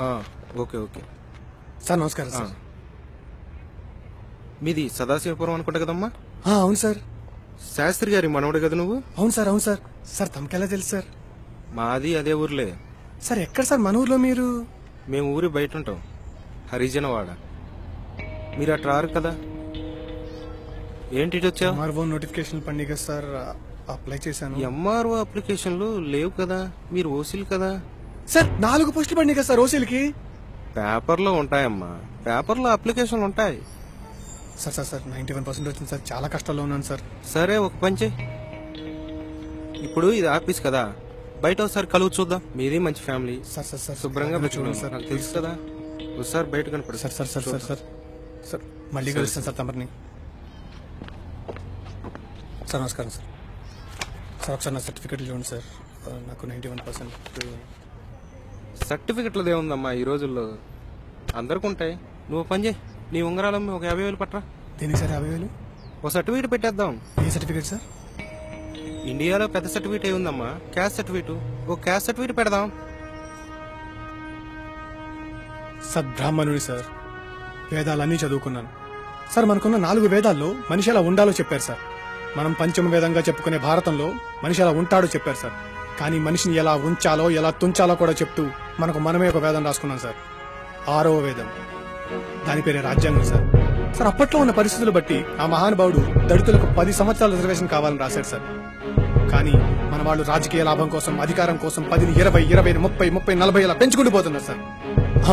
ఆ, okay okay. Sir నమస్కారం ఆ. సార్. మీది సదాశివపురం అనుకుంటా కదమ్మా? అవును సార్. శాస్త్రి గారి మనవడు కదా నువ్వు? అవును సార్. అవును సార్. సార్ తమకెలా తెలుసు సార్? మాది అదే ఊర్లే. సార్ ఎక్కడ సార్ మన ఊర్లో మీరు? మేము ఊరి బయట ఉంటాం, హరిజనవాడ. మీరు అట్లా రారు కదా, ఏంటి ఇటు వచ్చావు? ఎంఆర్ఓ నోటిఫికేషన్ పండుగ సార్, అప్లై చేశాను. ఎంఆర్ఓ అప్లికేషన్లు లేవు కదా, మీరు ఓసీలు కదా. సార్ 4 పోస్టులు పండుగ సార్ ఓసీలకి. పేపర్లో ఉంటాయమ్మా, పేపర్లో అప్లికేషన్లు ఉంటాయి. సార్ సార్ సార్ 91% వచ్చింది సార్. చాలా కష్టాల్లో ఉన్నాను సార్. సరే ఒక పని చెయ్, ఇప్పుడు ఇది ఆఫీస్ కదా, బయట ఒకసారి కలువు చూద్దాం. మీది మంచి ఫ్యామిలీ, సార్ సార్ సార్ శుభ్రంగా చూడండి పెట్టుకున్నాం. సార్. నాకు తెలుసు కదా, ఒకసారి బయట కనపడు. Sir sir sir sir sir sir మళ్ళీ సరే, కలుస్తాను సార్ తమరిని. సార్ నమస్కారం సార్. సార్ ఒకసారి నా సర్టిఫికేట్లు చూడండి సార్. నాకు 91%. సర్టిఫికెట్లది ఏముందమ్మా, ఈ రోజుల్లో అందరికి ఉంటాయి. నువ్వు పని చేయి, నీ ఉంగరాలమ్మి ఒక 50,000 పట్రా, దేనికి సార్ 50,000? ఒక సర్టిఫికేట్ పెట్టేద్దాం. ఏ సర్టిఫికేట్ సార్? ఇండియాలో పెద్ద సర్టిఫికేట్ ఏ ఉందమ్మా, క్యాస్ట్ సర్టిఫికేట్. ఒక క్యాస్ట్ సర్టిఫికేట్ పెడదాం. సద్బ్రాహ్మణుడి సార్, వేదాలన్నీ చదువుకున్నాను సార్. మనకున్న 4 వేదాల్లో మనిషి ఎలా ఉండాలో చెప్పారు సార్. మనం పంచమ వేదంగా చెప్పుకునే భారతంలో మనిషి ఎలా ఉంటాడో చెప్పారు సార్. కానీ మనిషిని ఎలా ఉంచాలో ఎలా తుంచాలో కూడా చెప్తూ మనకు మనమే ఒక వేదం రాసుకున్నాం సార్, 6వ వేదం. దాని పేరే రాజ్యాంగం సార్. సార్ అప్పట్లో ఉన్న పరిస్థితులు బట్టి ఆ మహానుభావుడు దళితులకు 10 సంవత్సరాల రిజర్వేషన్ కావాలని రాశారు సార్. కానీ మన వాళ్ళు రాజకీయ లాభం కోసం, అధికారం కోసం 10ని 20, 20ని 30, 30, 40 ఇలా పెంచుకుంటూ పోతున్నారు సార్.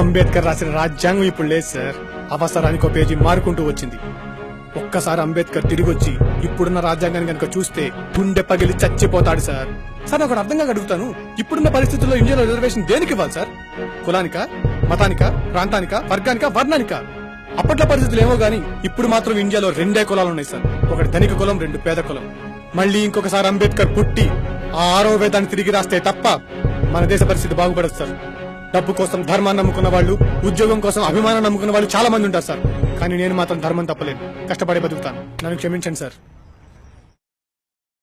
అంబేద్కర్ రాసిన రాజ్యాంగం ఇప్పుడు లేదు సార్. అవసరానికి ఒక పేజీ మారుకుంటూ వచ్చింది. ఒక్కసారి అంబేద్కర్ తిరిగి వచ్చి ఇప్పుడున్న రాజ్యాంగాన్ని కనుక చూస్తే గుండె పగిలి చచ్చిపోతాడు సార్. సార్ నాకు ఒకటి అర్థంగా అడుగుతాను, ఇప్పుడున్న పరిస్థితుల్లో ఇండియాలో రిజర్వేషన్ దేనికి ఇవ్వాలి సార్? కులానిక, మతానిక, ప్రాంతానిక, వర్గానిక, వర్ణానిక? అప్పట్లో పరిస్థితులు ఏమో గానీ ఇప్పుడు మాత్రం ఇండియాలో 2 కులాలు ఉన్నాయి సార్. ఒకటి ధనిక కులం, 2 పేద కులం. మళ్ళీ ఇంకొకసారి అంబేద్కర్ పుట్టి ఆ 6వ వేదాన్ని తిరిగి రాస్తే తప్ప మన దేశ పరిస్థితి బాగుపడదు సార్. డబ్బు కోసం ధర్మాన్ని నమ్ముకున్న వాళ్ళు, ఉద్యోగం కోసం అభిమానం నమ్ముకున్న వాళ్ళు చాలా మంది ఉంటారు సార్. కానీ నేను మాత్రం ధర్మం తప్పలేదు, కష్టపడి బతుకుతాను. నన్ను క్షమించండి సార్.